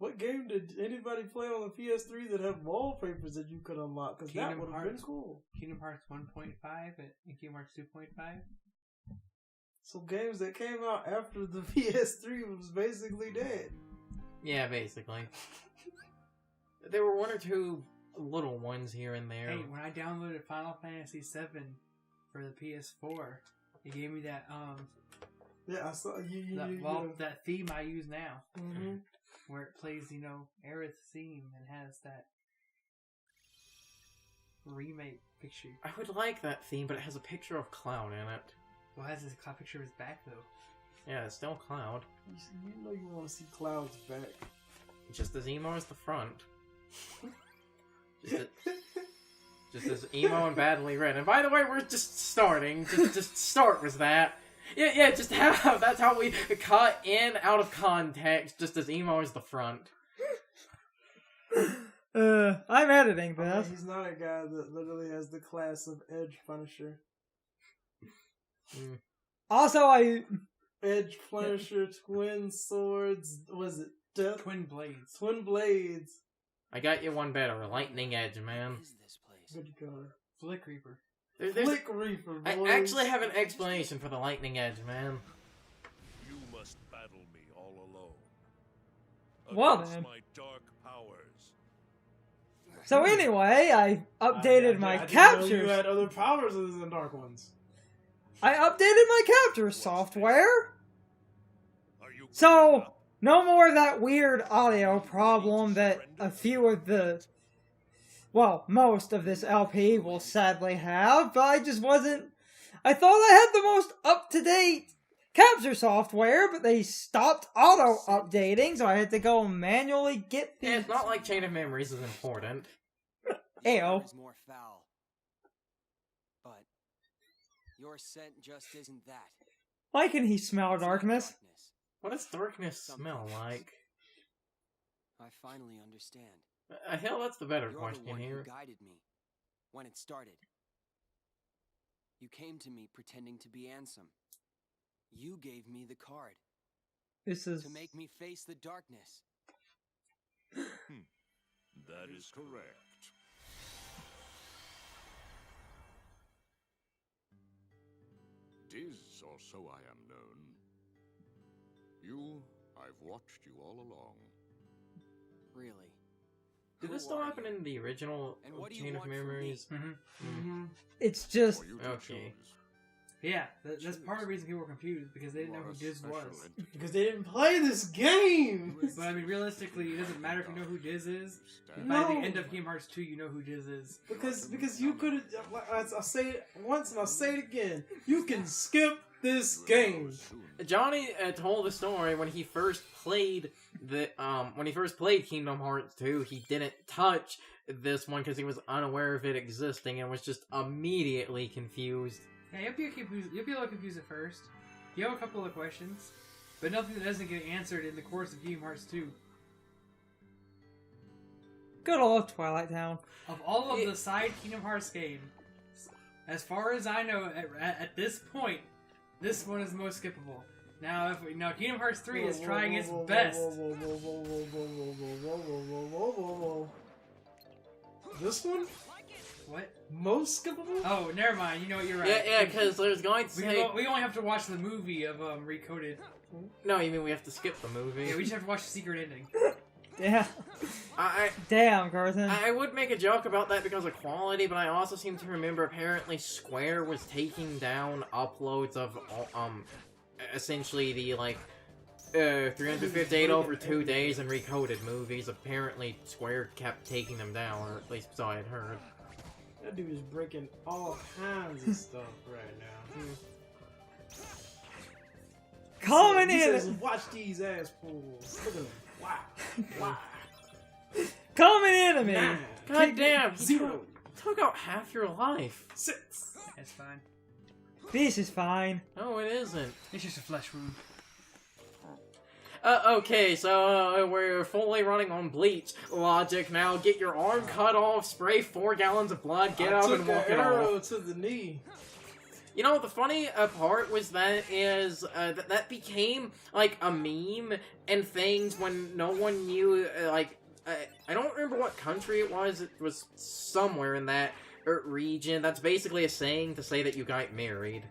What game did anybody play on the PS3 that have wallpapers that you could unlock? Because that would have been cool. Kingdom Hearts 1.5 and Kingdom Hearts 2.5. So games that came out after the PS3 was basically dead. Yeah, basically. There were one or two little ones here and there. Hey, when I downloaded Final Fantasy VII for the PS4, it gave me that Yeah, I saw you. That theme I use now, Mm-hmm. where it plays, Aerith's theme and has that remake picture. I would like that theme, but it has a picture of Cloud in it. Well, it has this picture of his back though. Yeah, it's still Cloud. You know you want to see Cloud's back. Just as emo as the front. Just as emo and badly written. And by the way, we're just starting. Just start with that. Yeah, just that's how we cut in out of context, just as emo as the front. I'm editing this. He's not a guy that literally has the class of Edge Punisher. Also, Edge Punisher, twin swords, was it Death? Twin blades. Twin blades. I got you one better, Lightning Edge, man. What is this place? Good God. Flick Reaper. Flick Reaper, boys. I actually have an explanation for the Lightning Edge, man. You must battle me all alone. Well Against then. my dark powers. So anyway, I updated my I capture. didn't know you had other powers other than dark ones. I updated my capture software. Are you So, no more of that weird audio problem that a few of the, well, most of this LP will sadly have, but I just wasn't, I thought I had the most up-to-date capture software, but they stopped auto-updating, so I had to go manually get the... Yeah, it's not like Chain of Memories is important. Ayo. Is more foul. But your scent just isn't that. Why can he smell darkness? What does darkness smell like? I finally understand. Hell, that's the better You're question the one here. who guided me when it started. You came to me pretending to be Ansem. You gave me the card This is... to make me face the darkness. That is correct. Tis, or so I am known. I've watched you all along. Really? Did Who this still are happen you? in the original And what do you Chain of want from me? Memories? Mm-hmm. It's just... For you to Okay. choose. Yeah, that's part of the reason people were confused, because they didn't know You are who a Diz special was. entity. Because they didn't play this game! But I mean, realistically, it doesn't matter if you know who Diz is. Stand By the No. end of Kingdom Hearts 2, you know who Diz is. Because you could have... I'll say it once and I'll say it again. You can skip this game. Johnny told the story when he first played Kingdom Hearts 2, he didn't touch this one because he was unaware of it existing and was just immediately confused. Yeah, you'll be confused. You'll be a little confused at first. You have a couple of questions, but nothing that doesn't get answered in the course of Kingdom Hearts 2. Good old Twilight Town. Of all of the side Kingdom Hearts games, as far as I know, at this point, this one is the most skippable. Now, Kingdom Hearts 3 is trying its best. This one? What? Most skippable? Oh, never mind. You know what? You're right. Yeah, because there's going to say... We only have to watch the movie of Recoded. No, you mean we have to skip the movie? Yeah, we just have to watch the secret ending. Yeah. Damn, Carson. I would make a joke about that because of quality, but I also seem to remember apparently Square was taking down uploads of, essentially the, 358 over 2 days and recoded movies. Apparently Square kept taking them down, or at least so I had heard. That dude is breaking all kinds of stuff right now. Coming He in! says, watch these ass pulls. Look at them. Wow. Wow. Coming in to me! 9. God damn! 0. Took out half your life. 6. That's fine. This is fine. No, it isn't. It's just a flesh wound. Okay, so we're fully running on bleach logic now. Get your arm cut off, spray 4 gallons of blood, get up and walk it arrow off. to the knee. You know, the funny part was that that became, like, a meme and things when no one knew, I don't remember what country it was somewhere in that region. That's basically a saying to say that you got married.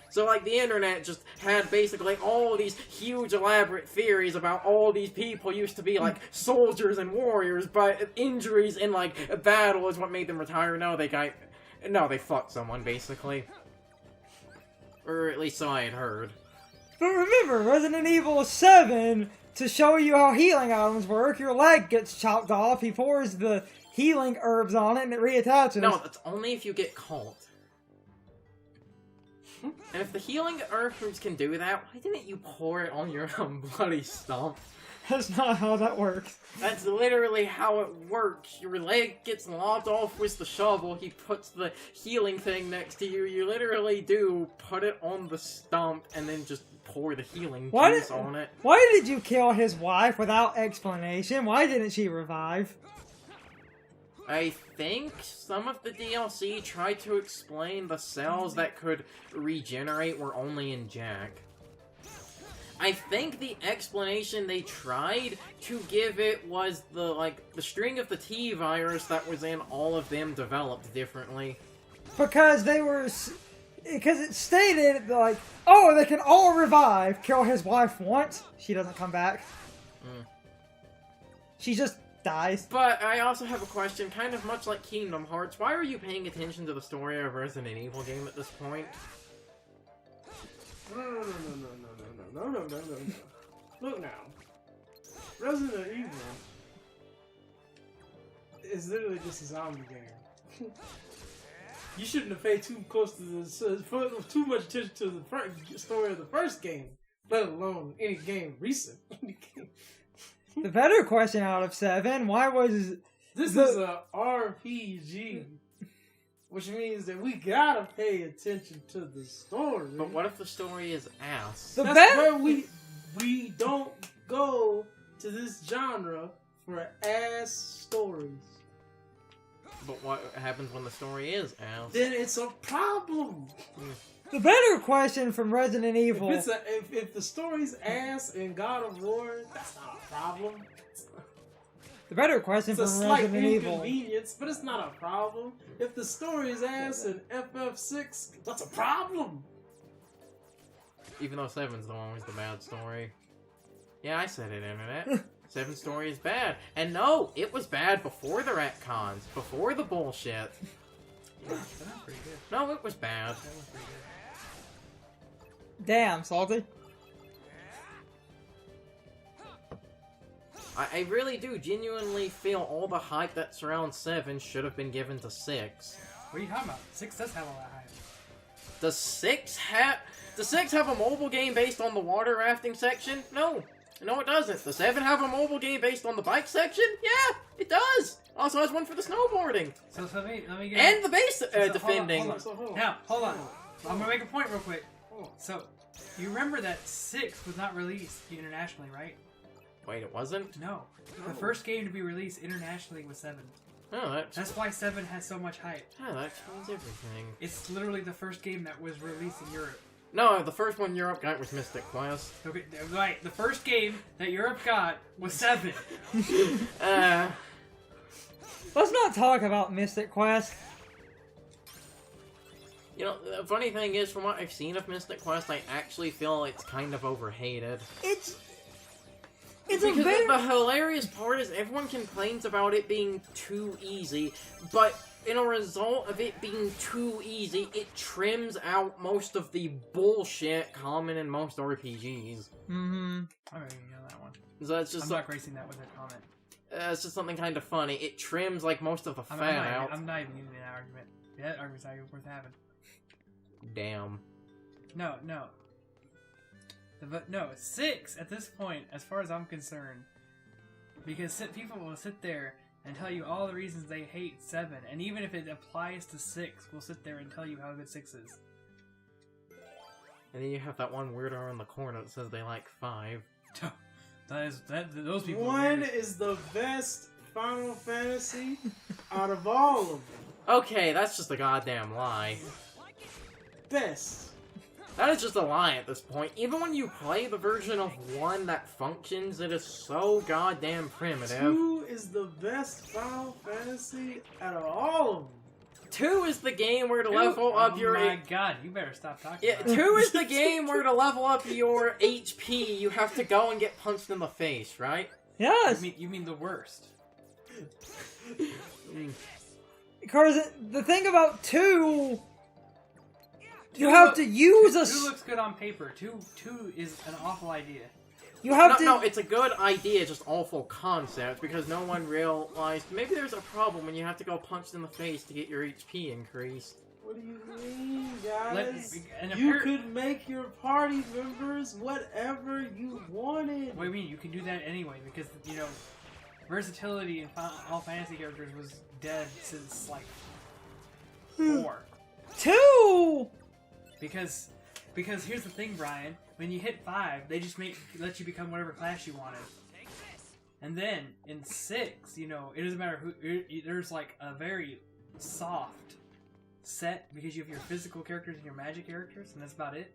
So, like, the internet just had basically all these huge elaborate theories about all these people used to be, like, soldiers and warriors, but injuries in, like, battle is what made them retire. No, they fucked someone, basically. Or at least so I had heard. But remember, Resident Evil 7, to show you how healing items work, your leg gets chopped off, he pours the healing herbs on it, and it reattaches. No, that's only if you get caught. And if the healing herbs can do that, why didn't you pour it on your bloody stump? That's not how that works. That's literally how it works. Your leg gets lopped off with the shovel, he puts the healing thing next to you, you literally do put it on the stump and then just pour the healing juice on it. Why did you kill his wife without explanation? Why didn't she revive? I think some of the DLC tried to explain the cells that could regenerate were only in Jack. I think the explanation they tried to give it was the string of the T virus that was in all of them developed differently. Because it stated, like, oh, they can all revive. Kill his wife once, she doesn't come back. She just dies. But I also have a question, kind of much like Kingdom Hearts. Why are you paying attention to the story of a Resident Evil game at this point? No. Look now. Resident Evil is literally just a zombie game. You shouldn't have paid too much attention to the story of the first game, let alone any game recent. The better question out of 7, why was... This is a RPG. Which means that we gotta pay attention to the story. But what if the story is ass? That's where we don't go to this genre for ass stories. But what happens when the story is ass? Then it's a problem. The better question from Resident Evil... If the story's ass in God of War, that's not a problem. The better question It's a from slight Resident Evil... inconvenience, but it's not a problem. If the story is ass in FF6, that's a problem. Even though 7's the one with the bad story. Yeah, I said it, Internet. 7's story is bad. And no, it was bad before the retcons, before the bullshit. No, it was bad. Damn, Salty. I really do genuinely feel all the hype that surrounds 7 should have been given to 6. What are you talking about? 6 does have all that hype. Does 6 have a mobile game based on the water rafting section? No. No, it doesn't. Does 7 have a mobile game based on the bike section? Yeah, it does. Also has one for the snowboarding. So let me get... And the base defending. Hold on. Now, hold on. I'm gonna make a point real quick. So, you remember that 6 was not released internationally, right? Wait, it wasn't? No. The first game to be released internationally was 7. Oh, that's why 7 has so much hype. Yeah, that explains everything. It's literally the first game that was released in Europe. No, the first one Europe got was Mystic Quest. Okay, right. The first game that Europe got was 7. Let's not talk about Mystic Quest. You know, the funny thing is, from what I've seen of Mystic Quest, I actually feel it's kind of overhated. It's because the hilarious part is everyone complains about it being too easy, but in a result of it being too easy, it trims out most of the bullshit common in most RPGs. Mm-hmm. I don't even know that one. So that's just I'm not gracing that with a comment. It's just something kind of funny. It trims like most of the fat out. I'm not even using that argument. That argument's not even worth having. Damn. No. But no, 6 at this point, as far as I'm concerned, because people will sit there and tell you all the reasons they hate 7, and even if it applies to 6, we'll sit there and tell you how good 6 is. And then you have that one weirdo in the corner that says they like 5. Those people. 1 is the best Final Fantasy out of all of them. Okay, that's just a goddamn lie. best. That is just a lie at this point. Even when you play the version of 1 that functions, it is so goddamn primitive. 2 is the best Final Fantasy out of all of them. 2 is the game where to level up your... Oh my god, you better stop talking Yeah, about 2 it. is the game where to level up your HP, you have to go and get punched in the face, right? Yes. You mean the worst. Because the thing about 2, you have to use a. 2 looks good on paper. 2 is an awful idea. You have No, to. it's a good idea, just awful concept, because no one realized maybe there's a problem when you have to go punched in the face to get your HP increased. What do you mean, guys? and You could make your party members whatever you wanted. What do you mean? You can do that anyway, because, you know, versatility in all fantasy characters was dead since, like, 4. 2. Because here's the thing, Brian. When you hit 5, they just let you become whatever class you wanted. And then, in 6, you know, it doesn't matter who... There's, like, a very soft set, because you have your physical characters and your magic characters, and that's about it.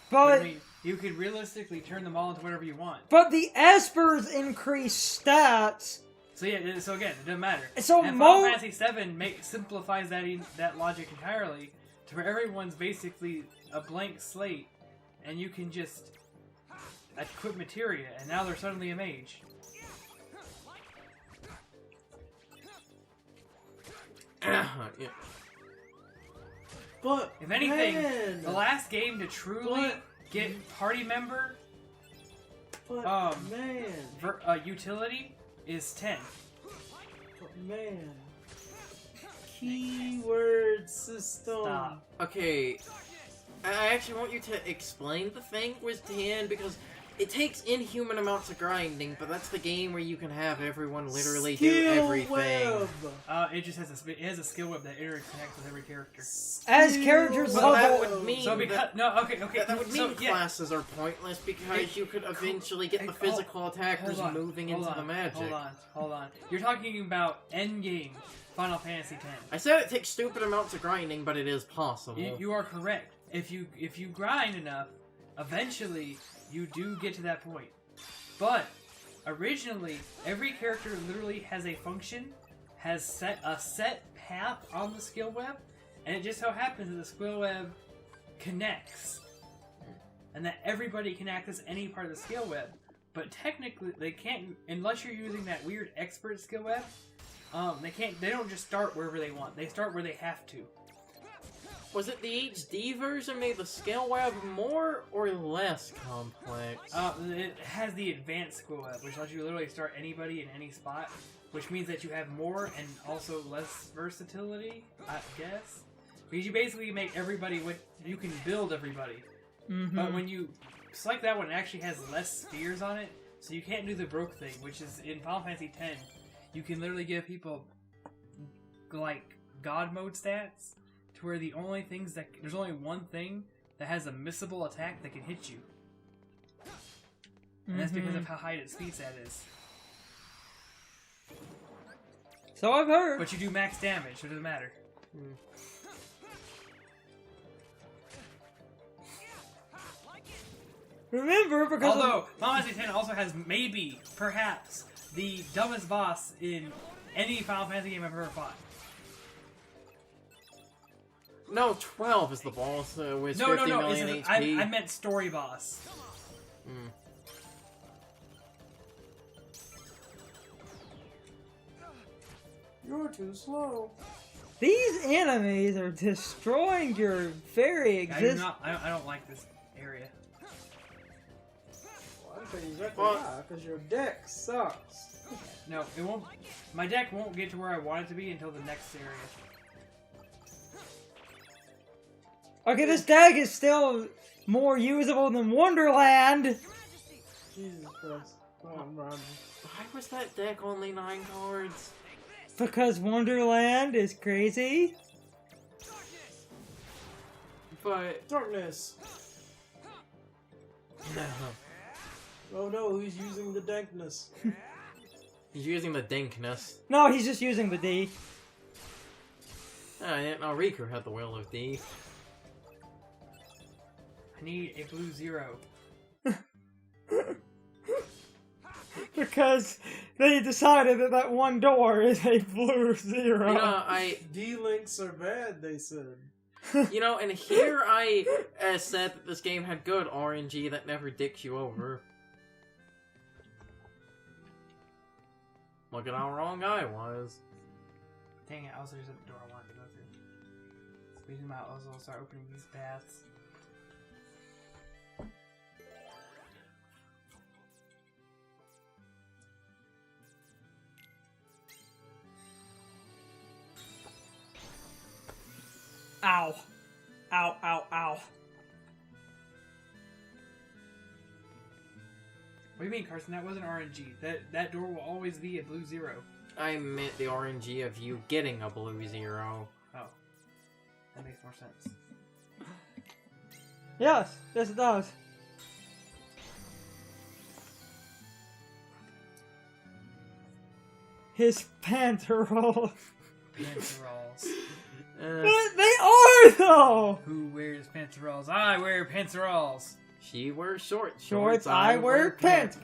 But I mean, you could realistically turn them all into whatever you want. but the Espers increase stats. So yeah, so again, it doesn't matter. So and Final Fantasy VII simplifies that logic entirely to where everyone's basically a blank slate, and you can just equip materia, and now they're suddenly a mage. Yeah. But If anything, man, the last game to truly get party member but man, utility is 10. but man, keyword system. Stop. Okay, I actually want you to explain the thing with 10, because it takes inhuman amounts of grinding, but that's the game where you can have everyone literally do Skill everything. web. It just has a skill web that interconnects with every character. As characters Well, that level, would mean So because that would mean so, yeah. classes are pointless because you could eventually get the physical attackers moving into the magic. Hold on. You're talking about endgame Final Fantasy X. I said it takes stupid amounts of grinding, but it is possible. You are correct. If you grind enough, eventually you do get to that point. But originally, every character literally has a function, has a set path on the skill web, and it just so happens that the skill web connects, and that everybody can access any part of the skill web. But technically, they can't unless you're using that weird expert skill web. They don't just start wherever they want. They start where they have to. Was it the HD version made the skill web more or less complex? It has the advanced skill web, which lets you literally start anybody in any spot, which means that you have more and also less versatility, I guess. Because you basically make everybody you can build everybody. Mm-hmm. But when you select that one, it actually has less spheres on it, so you can't do the broke thing, which is in Final Fantasy X. You can literally give people like God mode stats, to where there's only one thing that has a missable attack that can hit you. And that's because of how high its speed stat is. So I've heard. But you do max damage, so it doesn't matter. Remember, because Although, Final Fantasy X also has perhaps, the dumbest boss in any Final Fantasy game I've ever fought. No, 12 is the boss with 50 million HP. I meant story boss. You're too slow. these enemies are destroying your very existence. I don't like this area. Well, I'll tell you exactly why, because your deck sucks. No, it won't. My deck won't get to where I want it to be until the next area. Okay, this deck is still more usable than Wonderland. Jesus Christ. Come on, Ron. Why was that deck only 9 cards? Because Wonderland is crazy. But... Darkness. Oh no, he's using the dankness. He's using the dinkness. No, he's just using the D. No, Riku had the will of D. I need a blue 0. Because they decided that that one door is a blue 0. You know, D-links are bad, they said. You know, and here I said that this game had good RNG that never dicks you over. Look at how wrong I was. Dang it, also there's a door I wanted to go through. Squeeze them out, also I'll start opening these paths. Ow. Ow, ow, ow. What do you mean, Carson? That wasn't RNG. That door will always be a blue 0. I meant the RNG of you getting a blue 0. Oh. That makes more sense. Yes, yes it does. His pantyhose. Pantyhose. They are though! Who wears pantyhose? I wear pantyhose. She wears shorts. Shorts, I wear pants.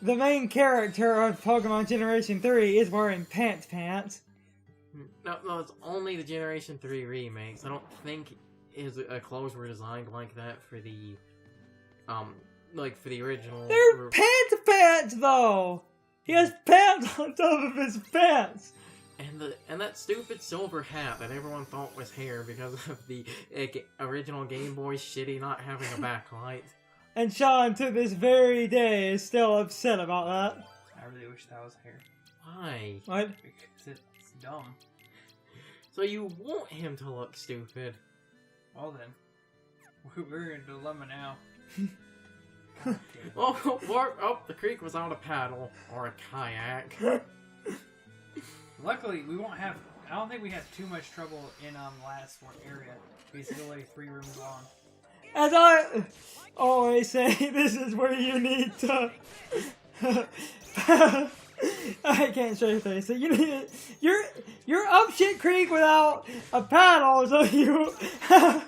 The main character of Pokemon Generation 3 is wearing pants. No, it's only the Generation 3 remakes. I don't think his clothes were designed like that for the, for the original. They're pants though! He has pants on top of his pants! And that stupid silver hat that everyone thought was hair because of the original Game Boy's shitty not having a backlight. And Sean, to this very day, is still upset about that. I really wish that was hair. Why? What? Because it's dumb. So you want him to look stupid? Well then. We're in a dilemma now. Oh, the creek was on a paddle. Or a kayak. Luckily, we won't have... I don't think we have too much trouble in last one area. Basically 3 rooms long. As I always say, this is where you need to... I can't show your face. So you need you're up shit creek without a paddle, so you have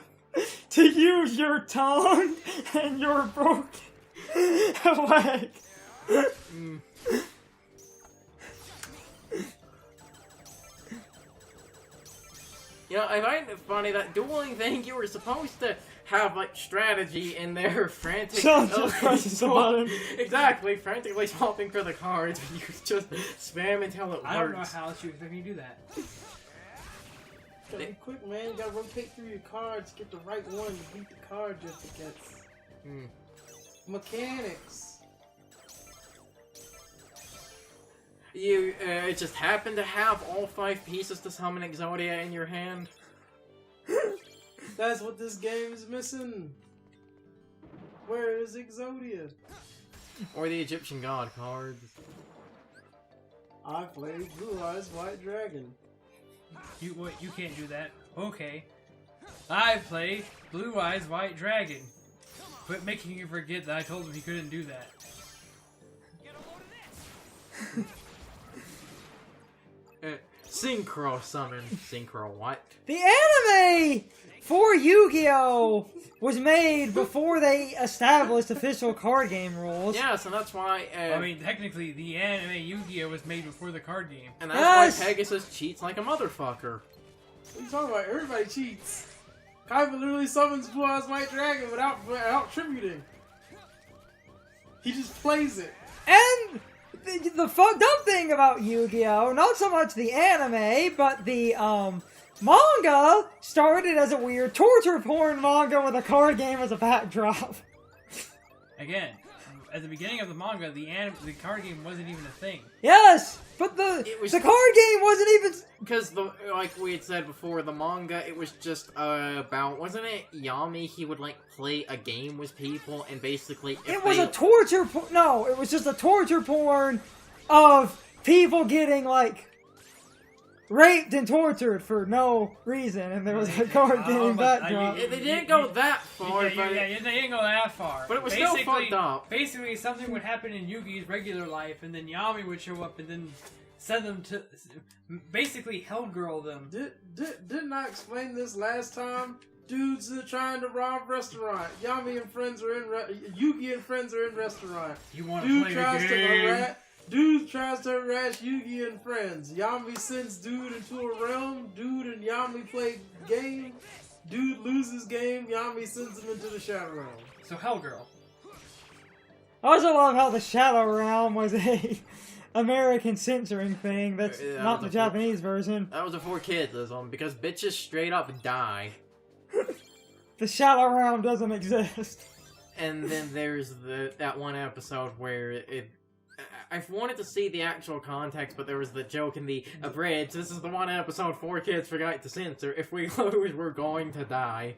to use your tongue and your broken leg. You know, I find it funny that dueling thing you were supposed to have like strategy in there, frantic. Just presses the button. Exactly, frantically swapping for the cards, but you just spam until it works. I don't know how else you expect me to do that. Gotta be quick, man. You gotta rotate through your cards, get the right one to beat the card just it gets. Mechanics. You just happen to have all 5 pieces to summon Exodia in your hand? That's what this game is missing. Where is Exodia? Or the Egyptian God cards. I played Blue Eyes White Dragon. You can't do that. Okay. I play Blue Eyes White Dragon. Quit making you forget that I told him he couldn't do that. Synchro summon. Synchro what? The anime for Yu-Gi-Oh! Was made before they established official card game rules. Yes, and that's why... I mean, technically, the anime Yu-Gi-Oh! Was made before the card game. And that's why Pegasus cheats like a motherfucker. What are you talking about? Everybody cheats. Kaiba literally summons Blue Eyes White Dragon without tributing. He just plays it. And the fucked up thing about Yu-Gi-Oh! Not so much the anime, but the manga started as a weird torture porn manga with a card game as a backdrop. Again, at the beginning of the manga, the card game wasn't even a thing. Yes, but the card game wasn't even... Because, like we had said before, the manga, it was just about... Wasn't it Yami? He would, like, play a game with people, and basically... It was a torture... No, it was just a torture porn of people getting, like... raped and tortured for no reason, and there was a card game backdrop. They didn't go that far, they didn't go that far. But it was still fucked up. Basically, something would happen in Yugi's regular life, and then Yami would show up, and then send them to basically hellgirl them. Didn't I explain this last time? Dudes are trying to rob restaurant. Yugi and friends are in restaurant. You want to play a game? Dude tries to harass Yugi and friends. Yami sends dude into a realm. Dude and Yami play game. Dude loses game. Yami sends him into the Shadow Realm. So hellgirl. I also love how the Shadow Realm was a American censoring thing. That's Yeah, not the that's Japanese version. That was a 4Kidsism because bitches straight up die. The Shadow Realm doesn't exist. And then there's that one episode where I wanted to see the actual context, but there was the joke in the abridged. This is the one episode 4Kids forgot to censor. If we lose, we're going to die.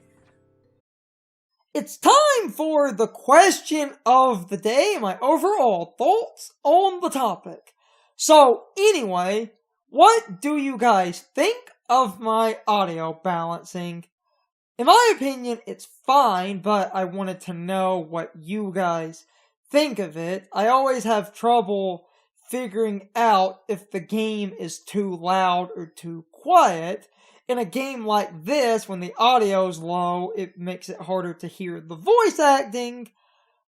It's time for the question of the day, my overall thoughts on the topic. So, anyway, what do you guys think of my audio balancing? In my opinion, it's fine, but I wanted to know what you guys think of it. I always have trouble figuring out if the game is too loud or too quiet. In a game like this, when the audio's low, it makes it harder to hear the voice acting.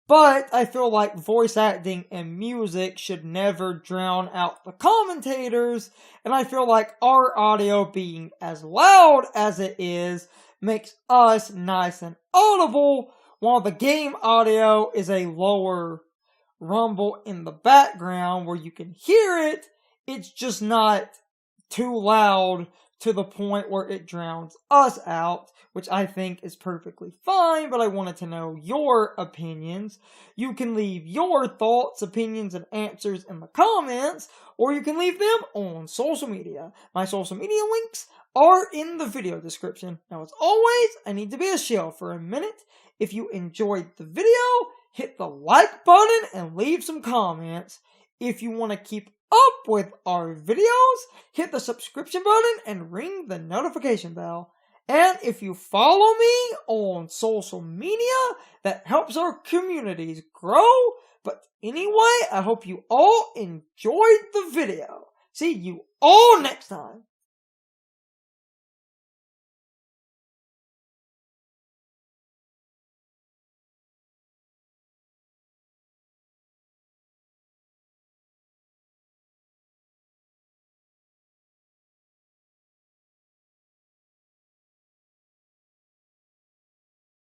But I feel like voice acting and music should never drown out the commentators. And I feel like our audio being as loud as it is makes us nice and audible, while the game audio is a lower rumble in the background where you can hear it. It's just not too loud to the point where it drowns us out, which I think is perfectly fine, but I wanted to know your opinions. You can leave your thoughts, opinions, and answers in the comments, or you can leave them on social media. My social media links are in the video description. Now, as always, I need to be a shill for a minute. If you enjoyed the video, hit the like button and leave some comments. If you want to keep up with our videos, hit the subscription button and ring the notification bell. And if you follow me on social media, that helps our communities grow. But anyway, I hope you all enjoyed the video. See you all next time.